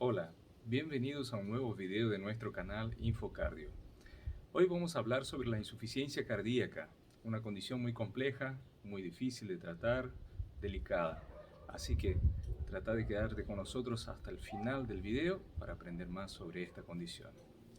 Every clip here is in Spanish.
Hola, bienvenidos a un nuevo video de nuestro canal Infocardio. Hoy vamos a hablar sobre la insuficiencia cardíaca, una condición muy compleja, muy difícil de tratar, delicada. Así que trata de quedarte con nosotros hasta el final del video para aprender más sobre esta condición.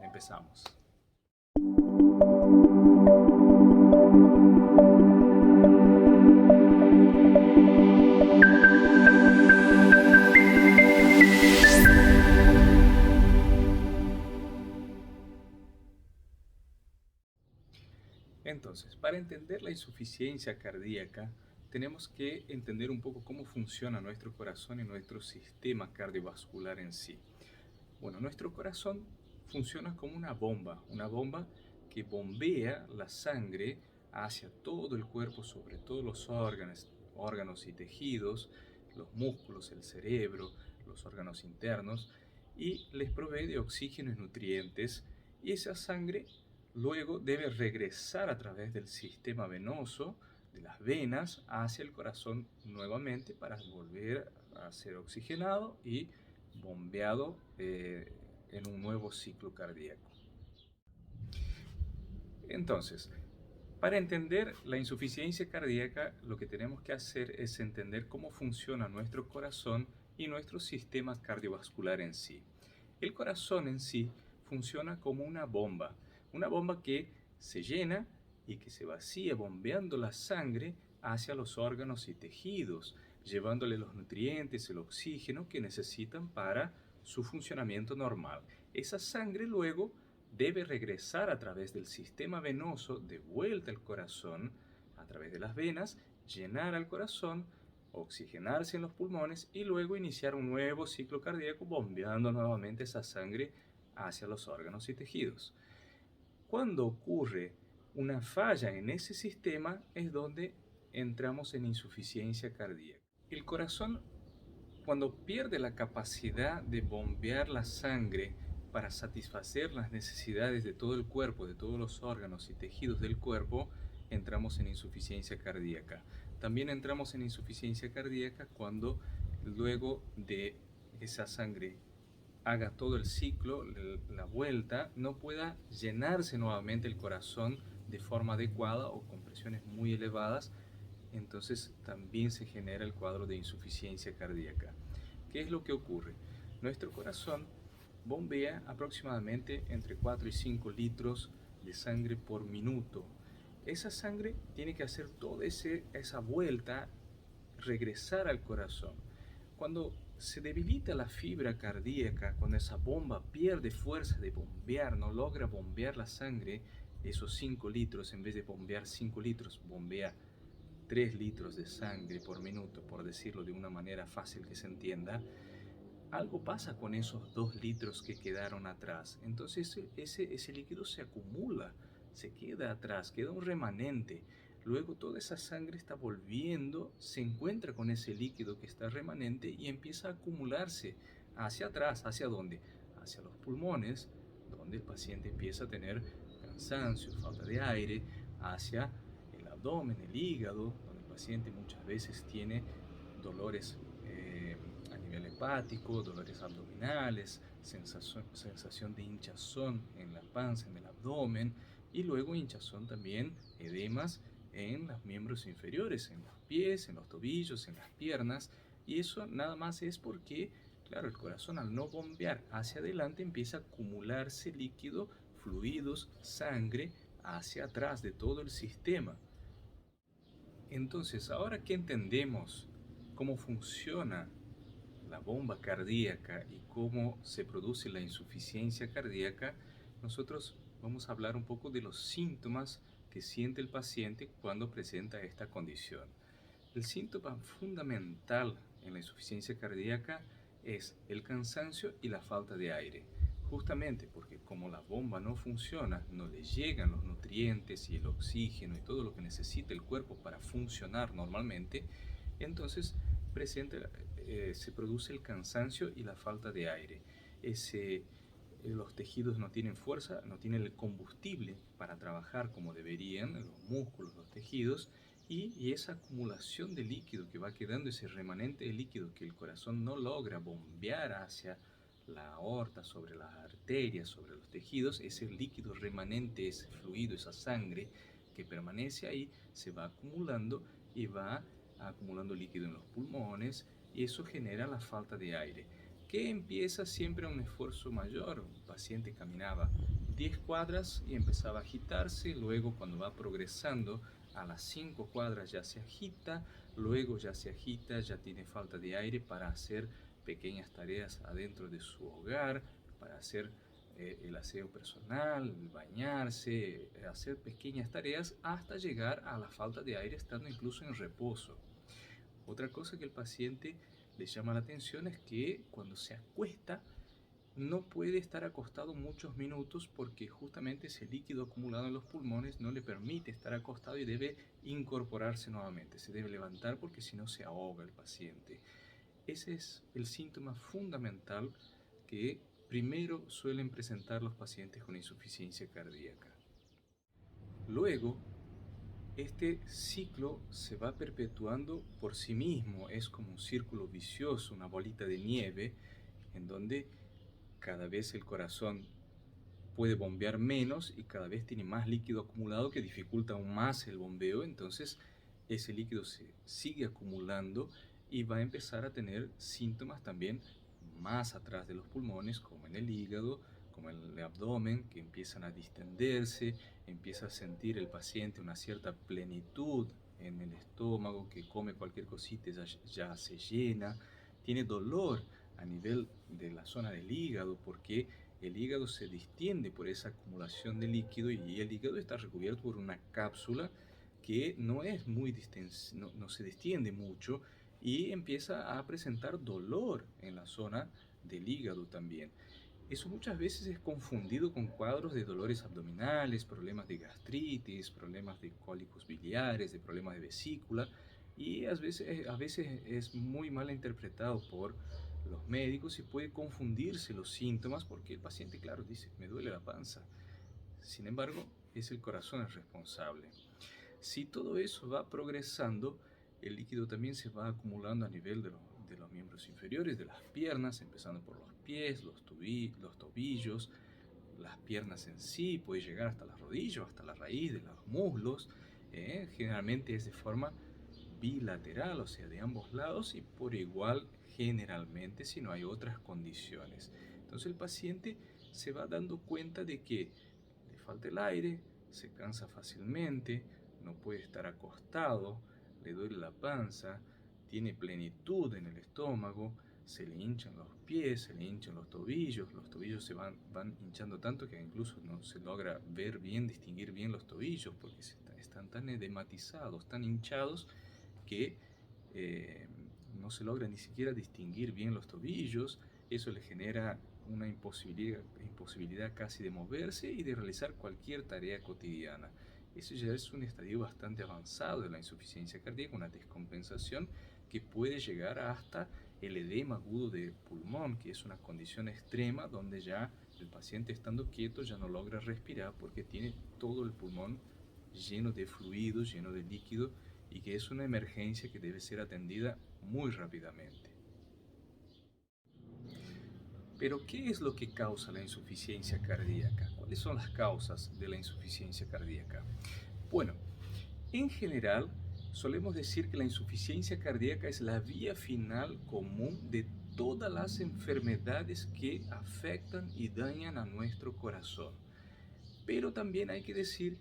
Empezamos. Entonces, para entender la insuficiencia cardíaca, tenemos que entender un poco cómo funciona nuestro corazón y nuestro sistema cardiovascular en sí. Bueno, nuestro corazón funciona como una bomba que bombea la sangre hacia todo el cuerpo, sobre todos los órganos y tejidos, los músculos, el cerebro, los órganos internos, y les provee de oxígeno y nutrientes, y esa sangre luego debe regresar a través del sistema venoso, de las venas, hacia el corazón nuevamente para volver a ser oxigenado y bombeado en un nuevo ciclo cardíaco. Entonces, para entender la insuficiencia cardíaca, lo que tenemos que hacer es entender cómo funciona nuestro corazón y nuestro sistema cardiovascular en sí. El corazón en sí funciona como una bomba que se llena y que se vacía bombeando la sangre hacia los órganos y tejidos, llevándole los nutrientes, el oxígeno que necesitan para su funcionamiento normal. Esa sangre luego debe regresar a través del sistema venoso de vuelta al corazón, a través de las venas, llenar al corazón, oxigenarse en los pulmones y luego iniciar un nuevo ciclo cardíaco bombeando nuevamente esa sangre hacia los órganos y tejidos. Cuando ocurre una falla en ese sistema es donde entramos en insuficiencia cardíaca. El corazón, cuando pierde la capacidad de bombear la sangre para satisfacer las necesidades de todo el cuerpo, de todos los órganos y tejidos del cuerpo, entramos en insuficiencia cardíaca. También entramos en insuficiencia cardíaca cuando luego de esa sangre haga todo el ciclo, la vuelta, no pueda llenarse nuevamente el corazón de forma adecuada o con presiones muy elevadas, entonces también se genera el cuadro de insuficiencia cardíaca. ¿Qué es lo que ocurre? Nuestro corazón bombea aproximadamente entre 4 y 5 litros de sangre por minuto. Esa sangre tiene que hacer toda esa vuelta, regresar al corazón. Cuando se debilita la fibra cardíaca, cuando esa bomba pierde fuerza de bombear, no logra bombear la sangre, esos 5 litros, en vez de bombear 5 litros, bombea 3 litros de sangre por minuto, por decirlo de una manera fácil que se entienda, algo pasa con esos 2 litros que quedaron atrás. Entonces ese líquido se acumula, se queda atrás, queda un remanente. Luego toda esa sangre está volviendo, se encuentra con ese líquido que está remanente y empieza a acumularse hacia atrás. ¿Hacia dónde? Hacia los pulmones, donde el paciente empieza a tener cansancio, falta de aire, hacia el abdomen, el hígado, donde el paciente muchas veces tiene dolores a nivel hepático, dolores abdominales, sensación de hinchazón en la panza, en el abdomen, y luego hinchazón también, edemas en los miembros inferiores, en los pies, en los tobillos, en las piernas, y eso nada más es porque, claro, el corazón al no bombear hacia adelante empieza a acumularse líquido, fluidos, sangre hacia atrás de todo el sistema. Entonces, ahora que entendemos cómo funciona la bomba cardíaca y cómo se produce la insuficiencia cardíaca, nosotros vamos a hablar un poco de los síntomas que siente el paciente cuando presenta esta condición. El síntoma fundamental en la insuficiencia cardíaca es el cansancio y la falta de aire. Justamente porque como la bomba no funciona, no le llegan los nutrientes y el oxígeno y todo lo que necesita el cuerpo para funcionar normalmente, entonces se produce el cansancio y la falta de aire. Los tejidos no tienen fuerza, no tienen el combustible para trabajar como deberían, los músculos, los tejidos, y esa acumulación de líquido que va quedando, ese remanente de líquido que el corazón no logra bombear hacia la aorta, sobre las arterias, sobre los tejidos, ese líquido remanente, ese fluido, esa sangre que permanece ahí, se va acumulando y va acumulando líquido en los pulmones y eso genera la falta de aire, que empieza siempre a un esfuerzo mayor. Un paciente caminaba 10 cuadras y empezaba a agitarse, luego cuando va progresando a las 5 cuadras ya se agita, luego ya se agita, ya tiene falta de aire para hacer pequeñas tareas adentro de su hogar, para hacer el aseo personal, bañarse, hacer pequeñas tareas hasta llegar a la falta de aire estando incluso en reposo. Otra cosa que el paciente le llama la atención es que cuando se acuesta no puede estar acostado muchos minutos porque justamente ese líquido acumulado en los pulmones no le permite estar acostado y debe incorporarse nuevamente. Se debe levantar porque si no se ahoga el paciente. Ese es el síntoma fundamental que primero suelen presentar los pacientes con insuficiencia cardíaca. Luego, este ciclo se va perpetuando por sí mismo, es como un círculo vicioso, una bolita de nieve, en donde cada vez el corazón puede bombear menos y cada vez tiene más líquido acumulado que dificulta aún más el bombeo, entonces ese líquido se sigue acumulando y va a empezar a tener síntomas también más atrás de los pulmones, como en el hígado, como en el abdomen, que empiezan a distenderse, empieza a sentir el paciente una cierta plenitud en el estómago, que come cualquier cosita ya se llena, tiene dolor a nivel de la zona del hígado porque el hígado se distiende por esa acumulación de líquido y el hígado está recubierto por una cápsula que no es muy no se distiende mucho y empieza a presentar dolor en la zona del hígado también. Eso muchas veces es confundido con cuadros de dolores abdominales, problemas de gastritis, problemas de cólicos biliares, de problemas de vesícula y a veces es muy mal interpretado por los médicos y puede confundirse los síntomas porque el paciente, claro, dice, me duele la panza. Sin embargo, es el corazón el responsable. Si todo eso va progresando, el líquido también se va acumulando a nivel de los miembros inferiores, de las piernas, empezando por los pies, los tobillos, las piernas en sí, puede llegar hasta las rodillas, hasta la raíz de los muslos. Generalmente es de forma bilateral, o sea, de ambos lados y por igual generalmente si no hay otras condiciones. Entonces el paciente se va dando cuenta de que le falta el aire, se cansa fácilmente, no puede estar acostado, le duele la panza, tiene plenitud en el estómago, se le hinchan los pies, se le hinchan los tobillos se van hinchando tanto que incluso no se logra ver bien, distinguir bien los tobillos porque están tan edematizados, tan hinchados que eh, no se logra ni siquiera distinguir bien los tobillos, eso le genera una imposibilidad casi de moverse y de realizar cualquier tarea cotidiana. Eso ya es un estadio bastante avanzado de la insuficiencia cardíaca, una descompensación que puede llegar hasta el edema agudo de pulmón, que es una condición extrema donde ya el paciente estando quieto ya no logra respirar porque tiene todo el pulmón lleno de fluido, lleno de líquido y que es una emergencia que debe ser atendida muy rápidamente. Pero, ¿qué es lo que causa la insuficiencia cardíaca? ¿Cuáles son las causas de la insuficiencia cardíaca? Bueno, en general, solemos decir que la insuficiencia cardíaca es la vía final común de todas las enfermedades que afectan y dañan a nuestro corazón. Pero también hay que decir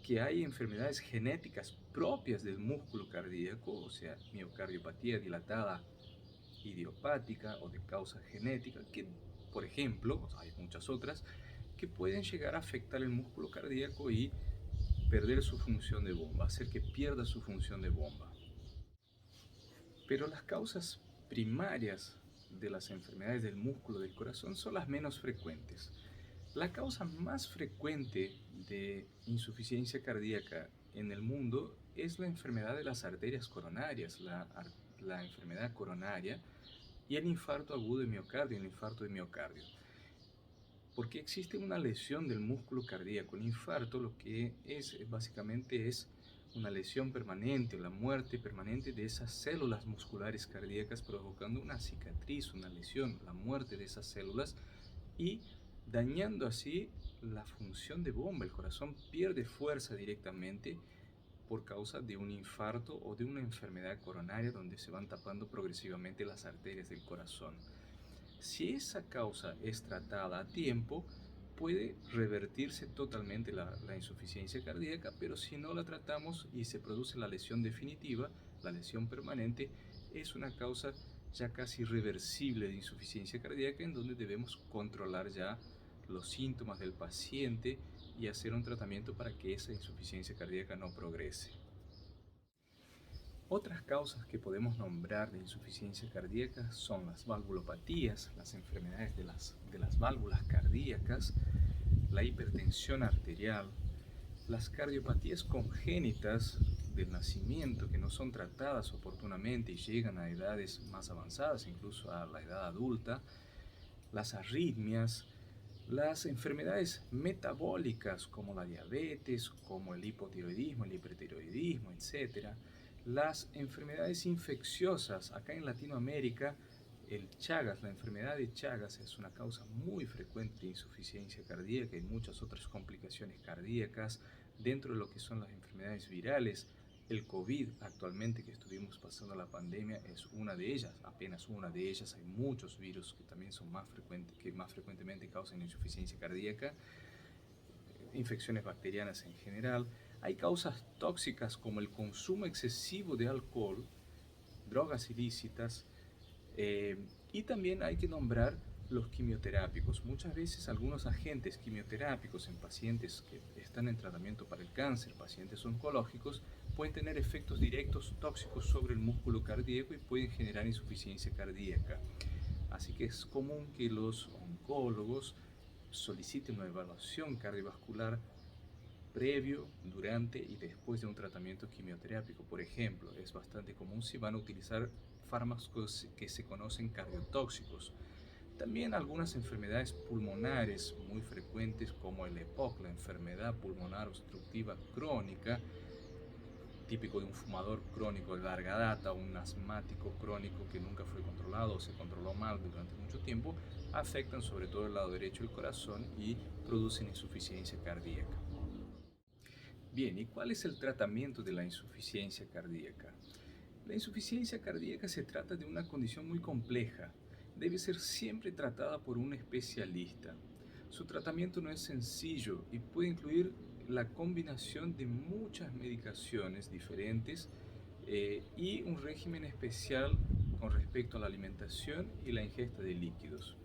que hay enfermedades genéticas propias del músculo cardíaco, o sea, miocardiopatía dilatada idiopática o de causa genética, que por ejemplo, hay muchas otras, que pueden llegar a afectar el músculo cardíaco y perder su función de bomba, hacer que pierda su función de bomba. Pero las causas primarias de las enfermedades del músculo del corazón son las menos frecuentes. La causa más frecuente de insuficiencia cardíaca en el mundo es la enfermedad de las arterias coronarias, la enfermedad coronaria y el infarto agudo de miocardio, el infarto de miocardio. Porque existe una lesión del músculo cardíaco. El infarto lo que es básicamente es una lesión permanente o la muerte permanente de esas células musculares cardíacas, provocando una cicatriz, una lesión, la muerte de esas células y dañando así la función de bomba. El corazón pierde fuerza directamente por causa de un infarto o de una enfermedad coronaria donde se van tapando progresivamente las arterias del corazón. Si esa causa es tratada a tiempo, puede revertirse totalmente la insuficiencia cardíaca, pero si no la tratamos y se produce la lesión definitiva, la lesión permanente, es una causa ya casi irreversible de insuficiencia cardíaca en donde debemos controlar ya los síntomas del paciente y hacer un tratamiento para que esa insuficiencia cardíaca no progrese. Otras causas que podemos nombrar de insuficiencia cardíaca son las valvulopatías, las enfermedades de las válvulas cardíacas, la hipertensión arterial, las cardiopatías congénitas del nacimiento que no son tratadas oportunamente y llegan a edades más avanzadas, incluso a la edad adulta, las arritmias, las enfermedades metabólicas como la diabetes, como el hipotiroidismo, el hipertiroidismo, etc. Las enfermedades infecciosas, acá en Latinoamérica, el Chagas, la enfermedad de Chagas es una causa muy frecuente de insuficiencia cardíaca y muchas otras complicaciones cardíacas dentro de lo que son las enfermedades virales. El COVID actualmente que estuvimos pasando la pandemia es una de ellas, apenas una de ellas. Hay muchos virus que también son más frecuentes, que más frecuentemente causan insuficiencia cardíaca, infecciones bacterianas en general. Hay causas tóxicas como el consumo excesivo de alcohol, drogas ilícitas, y también hay que nombrar los quimioterápicos. Muchas veces algunos agentes quimioterápicos en pacientes que están en tratamiento para el cáncer, pacientes oncológicos, pueden tener efectos directos tóxicos sobre el músculo cardíaco y pueden generar insuficiencia cardíaca. Así que es común que los oncólogos soliciten una evaluación cardiovascular previo, durante y después de un tratamiento quimioterápico. Por ejemplo, es bastante común si van a utilizar fármacos que se conocen cardiotóxicos. También algunas enfermedades pulmonares muy frecuentes como el EPOC, la enfermedad pulmonar obstructiva crónica, típico de un fumador crónico de larga data, un asmático crónico que nunca fue controlado o se controló mal durante mucho tiempo, afectan sobre todo el lado derecho del corazón y producen insuficiencia cardíaca. Bien, ¿y cuál es el tratamiento de la insuficiencia cardíaca? La insuficiencia cardíaca se trata de una condición muy compleja. Debe ser siempre tratada por un especialista. Su tratamiento no es sencillo y puede incluir la combinación de muchas medicaciones diferentes y un régimen especial con respecto a la alimentación y la ingesta de líquidos.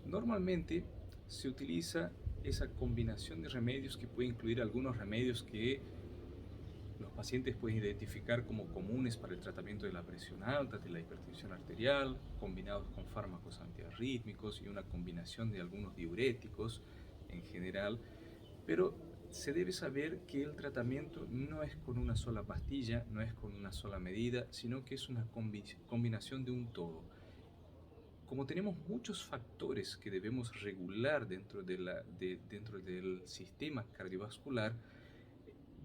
Normalmente se utiliza esa combinación de remedios que puede incluir algunos remedios que los pacientes pueden identificar como comunes para el tratamiento de la presión alta, de la hipertensión arterial, combinados con fármacos antiarrítmicos y una combinación de algunos diuréticos en general, pero se debe saber que el tratamiento no es con una sola pastilla, no es con una sola medida, sino que es una combinación de un todo. Como tenemos muchos factores que debemos regular dentro del sistema cardiovascular,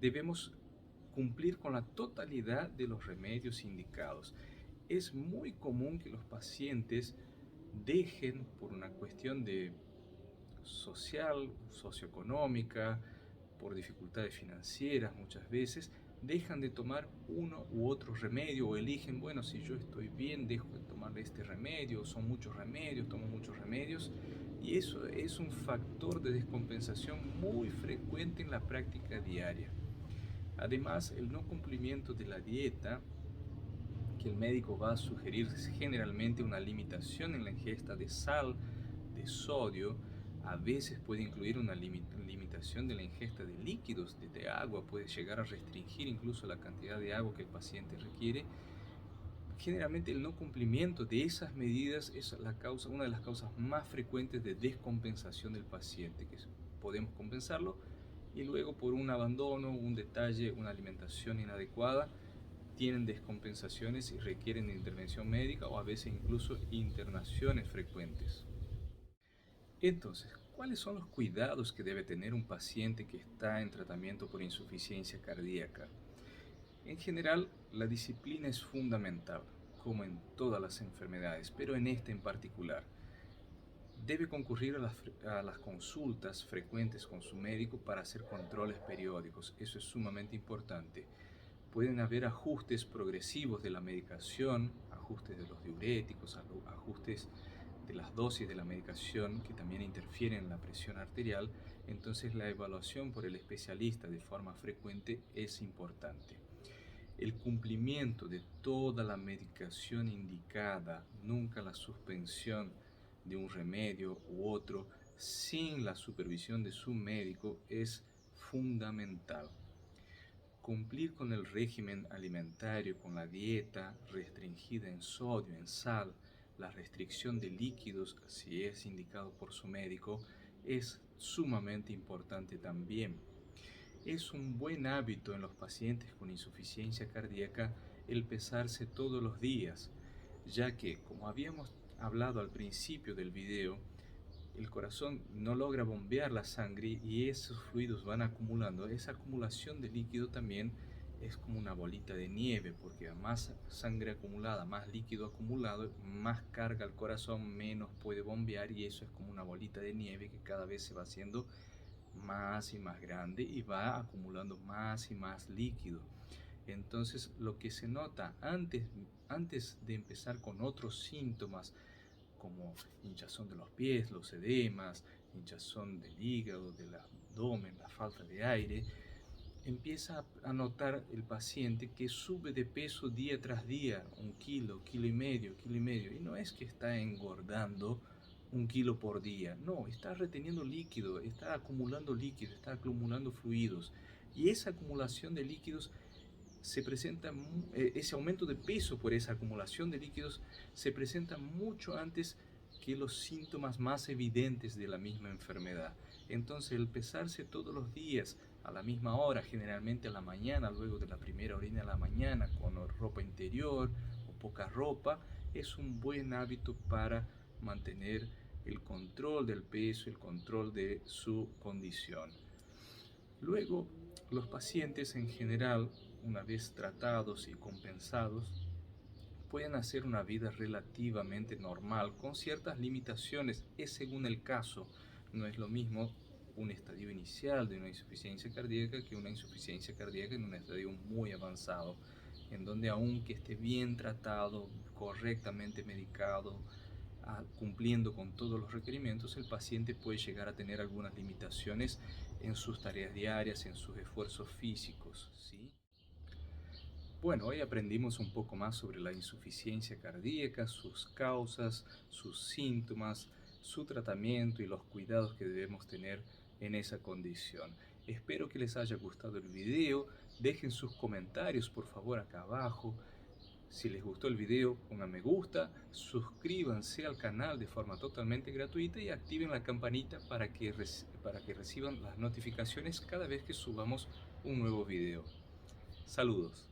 debemos cumplir con la totalidad de los remedios indicados. Es muy común que los pacientes dejen por una cuestión de social, socioeconómica, por dificultades financieras muchas veces, dejan de tomar uno u otro remedio o eligen, bueno, si yo estoy bien, dejo de tomar este remedio, son muchos remedios, tomo muchos remedios, y eso es un factor de descompensación muy frecuente en la práctica diaria. Además, el no cumplimiento de la dieta, que el médico va a sugerir generalmente una limitación en la ingesta de sal, de sodio, a veces puede incluir una limitación de la ingesta de líquidos, de agua, puede llegar a restringir incluso la cantidad de agua que el paciente requiere. Generalmente el no cumplimiento de esas medidas es una de las causas más frecuentes de descompensación del paciente, que podemos compensarlo y luego por un abandono, un detalle, una alimentación inadecuada, tienen descompensaciones y requieren de intervención médica o a veces incluso internaciones frecuentes. Entonces, ¿cuáles son los cuidados que debe tener un paciente que está en tratamiento por insuficiencia cardíaca? En general, la disciplina es fundamental, como en todas las enfermedades, pero en esta en particular. Debe concurrir a las consultas frecuentes con su médico para hacer controles periódicos. Eso es sumamente importante. Pueden haber ajustes progresivos de la medicación, ajustes de los diuréticos, ajustes de las dosis de la medicación que también interfieren en la presión arterial. Entonces la evaluación por el especialista de forma frecuente es importante. El cumplimiento de toda la medicación indicada, nunca la suspensión de un remedio u otro sin la supervisión de su médico es fundamental. Cumplir con el régimen alimentario, con la dieta restringida en sodio, en sal, la restricción de líquidos si es indicado por su médico, es sumamente importante también. Es un buen hábito en los pacientes con insuficiencia cardíaca el pesarse todos los días, ya que, como habíamos hablado al principio del video, el corazón no logra bombear la sangre y esos fluidos van acumulando. Esa acumulación de líquido también es como una bolita de nieve, porque a más sangre acumulada, más líquido acumulado, más carga el corazón, menos puede bombear, y eso es como una bolita de nieve que cada vez se va haciendo más y más grande y va acumulando más y más líquido. Entonces, lo que se nota antes de empezar con otros síntomas como hinchazón de los pies, los edemas, hinchazón del hígado, del abdomen, la falta de aire, empieza a notar el paciente que sube de peso día tras día, 1 kilo, kilo y medio, y no es que está engordando 1 kilo por día, no, está reteniendo líquido, está acumulando fluidos, y esa acumulación de líquidos se presenta, ese aumento de peso por esa acumulación de líquidos se presenta mucho antes que los síntomas más evidentes de la misma enfermedad. Entonces, el pesarse todos los días a la misma hora, generalmente a la mañana, luego de la primera orina a la mañana, con ropa interior o poca ropa, es un buen hábito para mantener el control del peso, el control de su condición. Luego, los pacientes en general, una vez tratados y compensados, pueden hacer una vida relativamente normal, con ciertas limitaciones, es según el caso. No es lo mismo un estadio inicial de una insuficiencia cardíaca que una insuficiencia cardíaca en un estadio muy avanzado, en donde aunque esté bien tratado, correctamente medicado, cumpliendo con todos los requerimientos, el paciente puede llegar a tener algunas limitaciones en sus tareas diarias, en sus esfuerzos físicos, ¿sí? Bueno, hoy aprendimos un poco más sobre la insuficiencia cardíaca, sus causas, sus síntomas, su tratamiento y los cuidados que debemos tener en esa condición. Espero que les haya gustado el video. Dejen sus comentarios por favor acá abajo. Si les gustó el video, pongan me gusta, suscríbanse al canal de forma totalmente gratuita y activen la campanita para que reciban las notificaciones cada vez que subamos un nuevo video. Saludos.